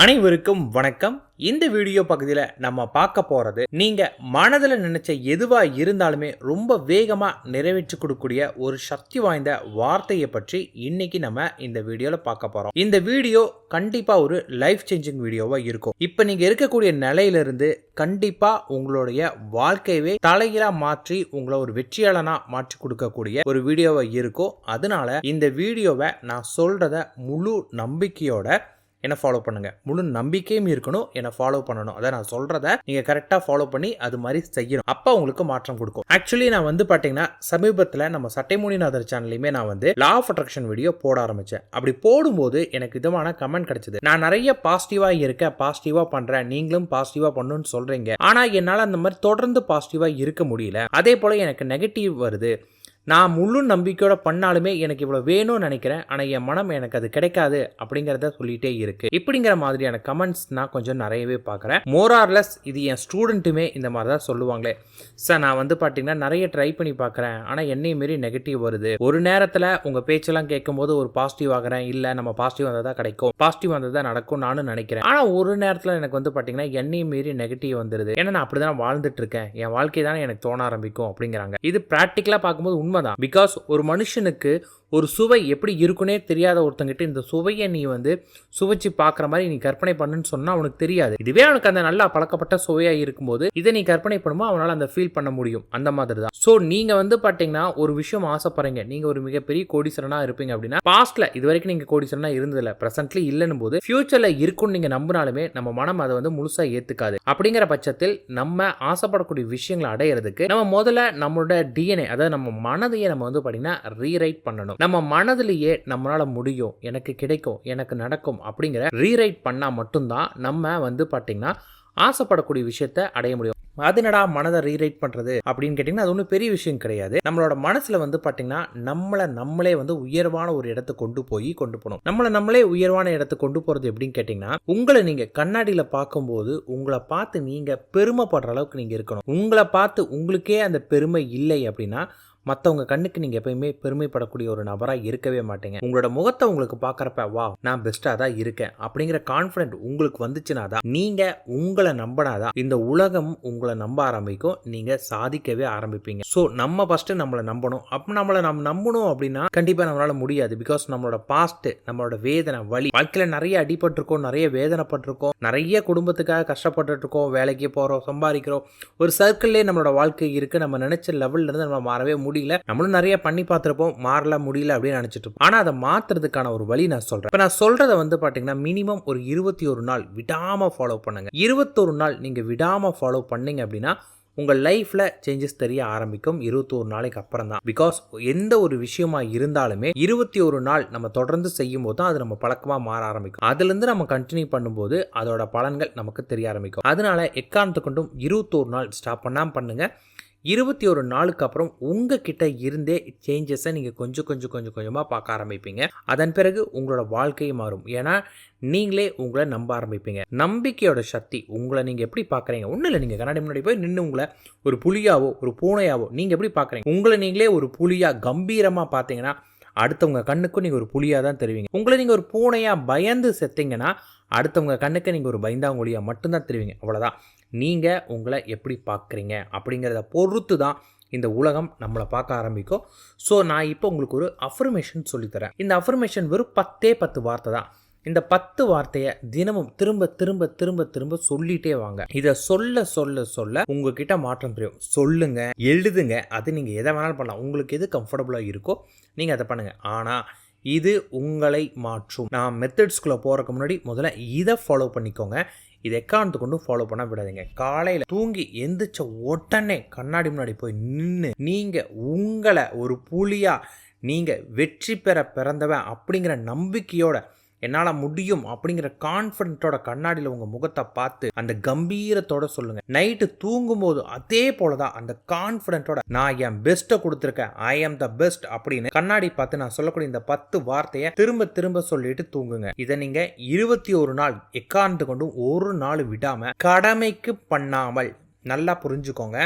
அனைவருக்கும் வணக்கம். இந்த வீடியோ பகுதியில் நம்ம பார்க்க போறது, நீங்க மனதில் நினைச்ச எதுவா இருந்தாலுமே ரொம்ப வேகமா நிறைவேற்றி கொடுக்கக்கூடிய ஒரு சக்தி வாய்ந்த வார்த்தையை பற்றி இன்னைக்கு நம்ம இந்த வீடியோல பார்க்க போறோம். இந்த வீடியோ கண்டிப்பா ஒரு லைஃப் சேஞ்சிங் வீடியோவா இருக்கும். இப்ப நீங்க இருக்கக்கூடிய நிலையிலிருந்து கண்டிப்பா உங்களுடைய வாழ்க்கையவே தலைகீழா மாற்றி உங்களை ஒரு வெற்றியாளனா மாற்றி கொடுக்கக்கூடிய ஒரு வீடியோவா இருக்கும். அதனால இந்த வீடியோவை நான் சொல்றத முழு நம்பிக்கையோட என்ன ஃபாலோ பண்ணுங்க. முழு நம்பிக்கையும் இருக்கணும், என்ன ஃபாலோ பண்ணணும். அதை நான் சொல்றத நீங்க கரெக்டா ஃபாலோ பண்ணி அது மாதிரி செய்யணும். அப்ப உங்களுக்கு மாற்றம் கொடுக்கும். ஆக்சுவலி நான் பாத்தீங்கன்னா சமீபத்தில் நம்ம சட்டைமுனிநாதர் சேனல்லையுமே நான் லா ஆஃப் அட்ராக்ஷன் வீடியோ போட ஆரம்பிச்சேன். அப்படி போடும்போது எனக்கு விதமான கமெண்ட் கிடைச்சது. நான் நிறைய பாசிட்டிவா இருக்கேன், பாசிட்டிவா பண்றேன், நீங்களும் பாசிட்டிவா பண்ணணும்னு சொல்றீங்க, ஆனா என்னால அந்த மாதிரி தொடர்ந்து பாசிட்டிவா இருக்க முடியல. அதே போல எனக்கு நெகட்டிவ் வருது. நான் முழு நம்பிக்கையோட பண்ணாலுமே எனக்கு இவ்வளோ வேணும்னு நினைக்கிறேன், ஆனால் என் மனம் எனக்கு அது கிடைக்காது அப்படிங்கிறத சொல்லிட்டே இருக்கு. இப்படிங்கிற மாதிரியான கமெண்ட்ஸ் நான் கொஞ்சம் நிறையவே பார்க்குறேன். மோரார்லெஸ் இது என் ஸ்டூடெண்ட்டுமே இந்த மாதிரி தான் சொல்லுவாங்களே, சார் நான் பார்த்தீங்கன்னா நிறைய ட்ரை பண்ணி பார்க்குறேன், ஆனால் என்னையும் மீறி நெகட்டிவ் வருது. ஒரு நேரத்தில் உங்கள் பேச்செல்லாம் கேட்கும்போது ஒரு பாசிட்டிவ் ஆகிறேன், இல்லை நம்ம பாசிட்டிவ் வந்தால் தான் கிடைக்கும், பாசிட்டிவ் வந்தால் தான் நடக்கும் நானும் நினைக்கிறேன். ஆனால் ஒரு நேரத்தில் எனக்கு பார்த்தீங்கன்னா என்னையும் மீறி நெகட்டிவ் வந்துடுது. ஏன்னா நான் அப்படி தான் வாழ்ந்துட்டு இருக்கேன், என் வாழ்க்கை தானே எனக்கு தோண ஆரம்பிக்கும் அப்படிங்கிறாங்க. இது ப்ராக்டிக்கலாக பார்க்கும்போது உண்மைதான். பிகாஸ் ஒரு மனுஷனுக்கு ஒரு சுவை எப்படி இருக்குன்னே தெரியாத ஒருத்தங்கிட்ட இந்த சுவையை நீ சுவைச்சு பார்க்குற மாதிரி நீ கற்பனை பண்ணுன்னு சொன்னால் அவனுக்கு தெரியாது. இதுவே அவனுக்கு அந்த நல்லா பழக்கப்பட்ட சுவையாக இருக்கும்போது இதை நீ கற்பனை பண்ணும்போது அவனால் அந்த ஃபீல் பண்ண முடியும். அந்த மாதிரி தான். ஸோ நீங்கள் பார்த்தீங்கன்னா ஒரு விஷயம் ஆசைப்படுறீங்க, நீங்கள் ஒரு மிகப்பெரிய கோடீஸ்வரனாக இருப்பீங்க அப்படின்னா, பாஸ்ட்ல இது வரைக்கும் நீங்கள் கோடீஸ்வரனாக இருந்ததில்லை, ப்ரெசென்ட்லி இல்லைன்னு போது ஃபியூச்சரில் இருக்குன்னு நீங்கள் நம்பினாலுமே நம்ம மனம் அதை முழுசாக ஏற்றுக்காது. அப்படிங்கிற பட்சத்தில் நம்ம ஆசைப்படக்கூடிய விஷயங்களை அடையிறதுக்கு நம்ம முதல்ல நம்மளோட டிஎன்ஏ, அதாவது நம்ம மனதையே நம்ம பார்த்தீங்கன்னா ரீரைட் பண்ணணும். நம்ம மனதிலேயே நம்மளால முடியும், எனக்கு கிடைக்கும், எனக்கு நடக்கும் அப்படிங்கிற ரீரைட் பண்ணா மட்டும்தான் நம்ம பார்த்தீங்கன்னா ஆசைப்படக்கூடிய விஷயத்தை அடைய முடியும். அதுனடா மனதை ரீரைட் பண்றது அப்படின்னு கேட்டீங்கன்னா அது ஒன்றும் பெரிய விஷயம் கிடையாது. நம்மளோட மனசுல பார்த்தீங்கன்னா நம்மளே உயர்வான ஒரு இடத்துக்கு கொண்டு போகணும். நம்மளே உயர்வான இடத்துக்கு கொண்டு போறது எப்படின்னு கேட்டீங்கன்னா, உங்களை நீங்க கண்ணாடியில பார்க்கும்போது உங்களை பார்த்து நீங்க பெருமைப்படுற அளவுக்கு நீங்க இருக்கணும். உங்களை பார்த்து உங்களுக்கே அந்த பெருமை இல்லை அப்படின்னா மற்றவங்க கண்ணுக்கு நீங்கள் எப்பயுமே பெருமைப்படக்கூடிய ஒரு நபராக இருக்கவே மாட்டீங்க. உங்களோட முகத்தை உங்களுக்கு பார்க்குறப்ப வா நான் பெஸ்ட்டாக தான் இருக்கேன் அப்படிங்கிற கான்ஃபிடென்ட் உங்களுக்கு வந்துச்சுன்னா தான், நீங்கள் உங்களை நம்பினாதான் இந்த உலகம் உங்களை நம்ப ஆரம்பிக்கும், நீங்கள் சாதிக்கவே ஆரம்பிப்பீங்க. ஸோ நம்ம ஃபஸ்ட்டு நம்மளை நம்பணும். அப்போ நம்மளை நம்பணும் அப்படின்னா கண்டிப்பாக நம்மளால முடியாது. பிகாஸ் நம்மளோட பாஸ்ட், நம்மளோட வேதனை, வலி, வாழ்க்கையில் நிறைய அடிபட்டிருக்கோம், நிறைய வேதனைப்பட்டிருக்கோம், நிறைய குடும்பத்துக்காக கஷ்டப்பட்டு இருக்கோம், வேலைக்கு போகிறோம், சம்பாதிக்கிறோம், ஒரு சர்க்கிள்லேயே நம்மளோட வாழ்க்கை இருக்குது. நம்ம நினைச்ச லெவல்ல இருந்து நம்ம மாறவே முடியல. நம்மளும் நிறைய பண்ணி பார்த்திருப்போம், மாறல முடியல அப்படின்னு நினைச்சிட்டு இருப்போம். ஆனா அதை மாத்துறதுக்கான ஒரு வழி நான் சொல்றேன். இப்ப நான் சொல்றத பாத்தீங்கன்னா மினிமம் ஒரு 21 நாள் விடாம ஃபாலோ பண்ணுங்க. 21 நாள் நீங்க விடாம ஃபாலோ பண்ணீங்க அப்படின்னா உங்க லைஃப்ல சேஞ்சஸ் தெரிய ஆரம்பிக்கும் 21 நாளைக்கு அப்புறம் தான். பிகாஸ் எந்த ஒரு விஷயமா இருந்தாலுமே 21 நாள் நம்ம தொடர்ந்து செய்யும் போது தான் அது நம்ம பழக்கமா மாற ஆரம்பிக்கும். அதுல இருந்து நம்ம கண்டினியூ பண்ணும்போது அதோட பலன்கள் நமக்கு தெரிய ஆரம்பிக்கும். அதனால எக்காரணத்தை கொண்டும் 21 நாள் ஸ்டாப் பண்ணாம பண்ணுங்க. 21 நாளுக்கு அப்புறம் உங்ககிட்ட இருந்தே சேஞ்சஸை நீங்கள் கொஞ்சமாக பார்க்க ஆரம்பிப்பீங்க. அதன் பிறகு உங்களோட வாழ்க்கையை மாறும். ஏன்னா நீங்களே உங்களை நம்ப ஆரம்பிப்பீங்க. நம்பிக்கையோட சக்தி. உங்களை நீங்கள் எப்படி பார்க்குறீங்க, ஒன்றும் இல்லை, நீங்கள் கண்ணாடி முன்னாடி போய் நின்று உங்களை ஒரு புலியாவோ ஒரு பூனையாவோ நீங்கள் எப்படி பார்க்குறீங்க, உங்களை நீங்களே ஒரு புலியாக கம்பீரமாக பார்த்தீங்கன்னா அடுத்தவங்க கண்ணுக்கும் நீங்கள் ஒரு புலியாக தான் தெரிவிங்க. உங்களை நீங்கள் ஒரு பூனையாக பயந்து செத்தீங்கன்னா அடுத்தவங்க கண்ணுக்கு நீங்கள் ஒரு பயந்தாங்குழியாக மட்டும்தான் தெரிவிங்க. அவ்வளோதான். நீங்கள் உங்களை எப்படி பார்க்குறீங்க அப்படிங்கிறத பொறுத்து தான் இந்த உலகம் நம்மளை பார்க்க ஆரம்பிக்கும். ஸோ நான் இப்போ உங்களுக்கு ஒரு அஃபர்மேஷன் சொல்லித்தரேன். இந்த அஃபர்மேஷன் வெறும் 10 வார்த்தை தான். இந்த 10 வார்த்தையை தினமும் திரும்ப சொல்லிட்டே வாங்க. இதை சொல்ல உங்ககிட்ட மாற்றம் தெரியும். சொல்லுங்க, எழுதுங்க, அது நீங்கள் எதை வேணாலும் பண்ணலாம். உங்களுக்கு எது கம்ஃபர்டபுளாக இருக்கோ நீங்கள் அதை பண்ணுங்கள். ஆனால் இது உங்களை மாற்றும். நான் மெத்தட்ஸ்குள்ளே போகிறதுக்கு முன்னாடி முதல்ல இதை ஃபாலோ பண்ணிக்கோங்க. இதை எக்காரணத்தை கொண்டு ஃபாலோ பண்ண விடாதீங்க. காலையில் தூங்கி எந்திரிச்ச உடனே கண்ணாடி முன்னாடி போய் நின்று நீங்கள் உங்களை ஒரு புலியா, நீங்கள் வெற்றி பெற பிறந்தவன் அப்படிங்கிற நம்பிக்கையோட என்னால் முடியும் அப்படிங்கிற கான்ஃபிடென்ட்டோட கண்ணாடியில் உங்கள் முகத்தை பார்த்து அந்த கம்பீரத்தோட சொல்லுங்கள். நைட்டு தூங்கும்போது அதே போல தான் அந்த கான்ஃபிடென்ட்டோட நான் என் பெஸ்ட்டை கொடுத்துருக்கேன், ஐ ஆம் த பெஸ்ட் அப்படின்னு கண்ணாடி பார்த்து நான் சொல்லக்கூடிய இந்த 10 வார்த்தையை திரும்ப சொல்லிட்டு தூங்குங்க. இதை நீங்கள் 21 நாள் எக்காரணத்தை கொண்டு ஒரு நாள் விடாமல் கடமைக்கு பண்ணாமல், நல்லா புரிஞ்சுக்கோங்க,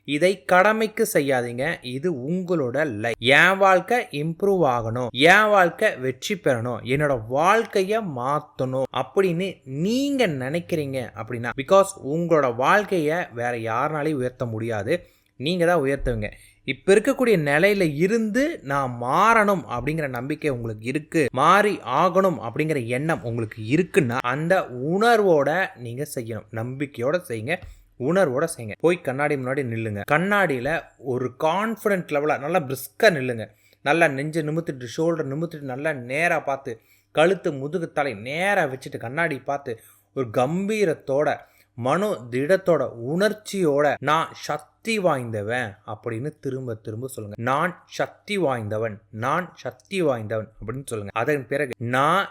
இதை கடமைக்கு செய்யாதீங்க. இது உங்களோட லைஃப். என் வாழ்க்கை இம்ப்ரூவ் ஆகணும், என் வாழ்க்கை வெற்றி பெறணும், என்னோட வாழ்க்கைய மாத்தணும் அப்படின்னு நீங்க நினைக்கிறீங்க அப்படின்னா, பிகாஸ் உங்களோட வாழ்க்கைய வேற யாருனாலையும் உயர்த்த முடியாது, நீங்க தான் உயர்த்துவீங்க. இப்ப இருக்கக்கூடிய நிலையில இருந்து நான் மாறணும் அப்படிங்கிற நம்பிக்கை உங்களுக்கு இருக்கு, மாறி ஆகணும் அப்படிங்கிற எண்ணம் உங்களுக்கு இருக்குன்னா அந்த உணர்வோட நீங்க செய்யணும். நம்பிக்கையோட செய்யுங்க, உணர்வோட செய்யுங்க. போய் கண்ணாடி முன்னாடி நில்லுங்க. கண்ணாடியில் ஒரு கான்ஃபிடென்ட் லெவலாக நல்லா பிரிஸ்காக நில்லுங்க. நல்லா நெஞ்சு நிமித்திட்டு, ஷோல்டர் நிமித்திட்டு, நல்லா நேராக பார்த்து, கழுத்து முதுகு தலை நேராக வச்சுட்டு கண்ணாடி பார்த்து ஒரு கம்பீரத்தோட, மனோ திடத்தோட, உணர்ச்சியோட நான் சக்தி வாய்ந்தவன் அப்படின்னு திரும்ப திரும்ப சொல்லுங்க. நான் சக்தி வாய்ந்தவன், நான் சக்தி வாய்ந்தவன் அப்படின்னு சொல்லுங்க. அதன் பிறகு நான்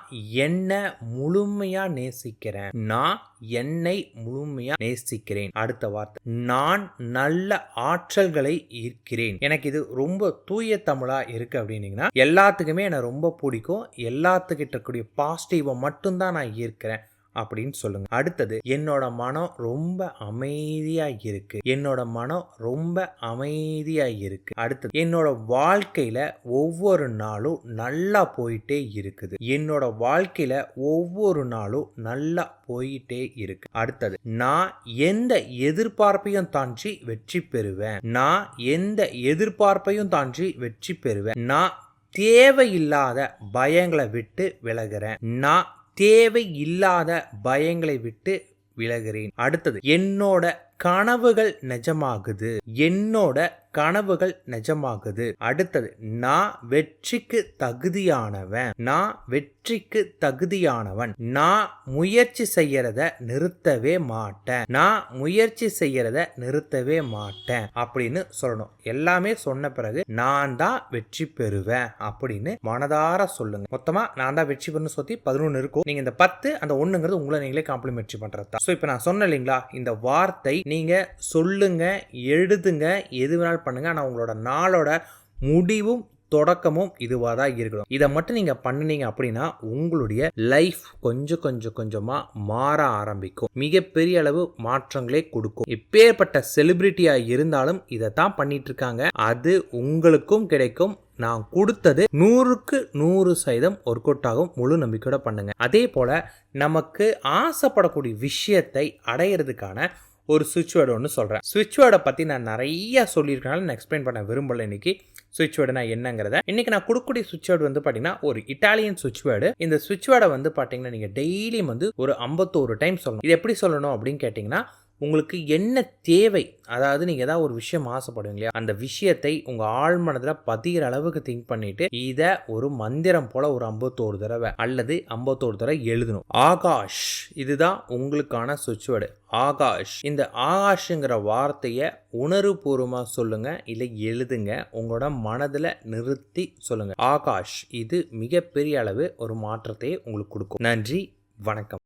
என்னை முழுமையா நேசிக்கிறேன், நான் என்னை முழுமையா நேசிக்கிறேன். அடுத்த வார்த்தை, நான் நல்ல ஆற்றல்களை ஈர்க்கிறேன். எனக்கு இது ரொம்ப தூய தமிழா இருக்கு அப்படின்னீங்கன்னா, எல்லாத்துக்குமே என்னை ரொம்ப பிடிக்கும், எல்லாத்துக்கிட்ட கூடிய பாசிட்டிவை மட்டும்தான் நான் ஈர்க்கிறேன் அப்படின்னு சொல்லுங்க. அடுத்தது, என்னோட மனம் ரொம்ப அமைதியா இருக்கு, என்னோட மனம் ரொம்ப அமைதியா இருக்கு. அடுத்தது, என்னோட வாழ்க்கையில ஒவ்வொரு நாளும் நல்லா போயிட்டே இருக்குது, என்னோட வாழ்க்கையில ஒவ்வொரு நாளும் நல்லா போயிட்டே இருக்கு. அடுத்தது, நான் எந்த எதிர்பார்ப்பையும் தாண்டி வெற்றி பெறுவேன், நான் எந்த எதிர்பார்ப்பையும் தாண்டி வெற்றி பெறுவேன், நான் தேவையில்லாத பயங்களை விட்டு விலகிறேன், நான் தேவையில்லாத பயங்களை விட்டு விலகிறேன். அடுத்தது, என்னோட கனவுகள் நிஜமாகுது, என்னோட கனவுகள் நிஜமாகுது. அடுத்தது, நான் வெற்றிக்கு தகுதியானவன், நான் வெற்றிக்கு தகுதியானவன், நான் முயற்சி செய்யறத நிறுத்தவே மாட்டேன், நான் முயற்சி செய்யறத நிறுத்தவே மாட்டேன் அப்படின்னு சொல்லணும். எல்லாமே சொன்ன பிறகு நான் தான் வெற்றி பெறுவேன் அப்படின்னு மனதார சொல்லுங்க. மொத்தமா நான் தான் வெற்றி பெறணும் சொல்லி 11 இருக்கும். நீங்க இந்த 10 அந்த 1ங்கிறது உங்களை நீங்களே காம்ப்ளிமெண்ட்ரி பண்றது. ஸோ இப்போ நான் சொன்னேன் இல்லைங்களா, இந்த வார்த்தை நீங்க சொல்லுங்க, எழுதுங்க, எது வேணாலும் பண்ணுங்க. ஆனால் உங்களோட நாளோட முடிவும் தொடக்கமும் இதுவாக தான் இருக்கணும். இதை மட்டும் நீங்கள் பண்ணினீங்க அப்படின்னா உங்களுடைய லைஃப் கொஞ்சமா மாற ஆரம்பிக்கும், மிகப்பெரிய அளவு மாற்றங்களே கொடுக்கும். எப்பேற்பட்ட செலிபிரிட்டியாக இருந்தாலும் இதை தான் பண்ணிட்டு இருக்காங்க. அது உங்களுக்கும் கிடைக்கும். நான் கொடுத்தது 100க்கு 100% ஒர்க் அவுட் ஆகும். முழு நம்பிக்கையோட பண்ணுங்க. அதே போல நமக்கு ஆசைப்படக்கூடிய விஷயத்தை அடையிறதுக்கான ஒரு சுவிட்ச் வேர்டு ஒன்று சொல்கிறேன். சுவிட்ச் வேர்டை பற்றி நான் நிறைய சொல்லியிருக்கனால நான் எக்ஸ்பிளைன் பண்ண விரும்பலை. இன்னைக்கு சுவிட்ச் வேர்டுனா என்னங்கிறத இன்னைக்கு நான் கொடுக்கக்கூடிய சுவிட்ச் வேர்டு வந்து பார்த்தீங்கன்னா ஒரு இட்டாலியன் சுவிட்ச் வேர்டு. இந்த சுவிட்ச் வேர்டை வந்து பார்த்தீங்கன்னா நீங்கள் டெய்லியும் வந்து ஒரு 51 டைம் சொல்லணும். இது எப்படி சொல்லணும் அப்படின்னு கேட்டிங்கன்னா, உங்களுக்கு என்ன தேவை, அதாவது நீங்கள் ஏதாவது ஒரு விஷயம் ஆசைப்படுவீங்க இல்லையா, அந்த விஷயத்தை உங்கள் ஆழ் மனதில் பதிகிற அளவுக்கு திங்க் பண்ணிட்டு இதை ஒரு மந்திரம் போல ஒரு 51 தடவை அல்லது 51 தடவை எழுதணும். ஆகாஷ், இதுதான் உங்களுக்கான சுவிட்ச் வேர்டு. ஆகாஷ். இந்த ஆகாஷ்ங்கிற வார்த்தையை உணர்வுபூர்வமாக சொல்லுங்க, இல்லை எழுதுங்க, உங்களோட மனதில் நிறுத்தி சொல்லுங்க. ஆகாஷ். இது மிகப்பெரிய அளவு ஒரு மாற்றத்தை உங்களுக்கு கொடுக்கும். நன்றி, வணக்கம்.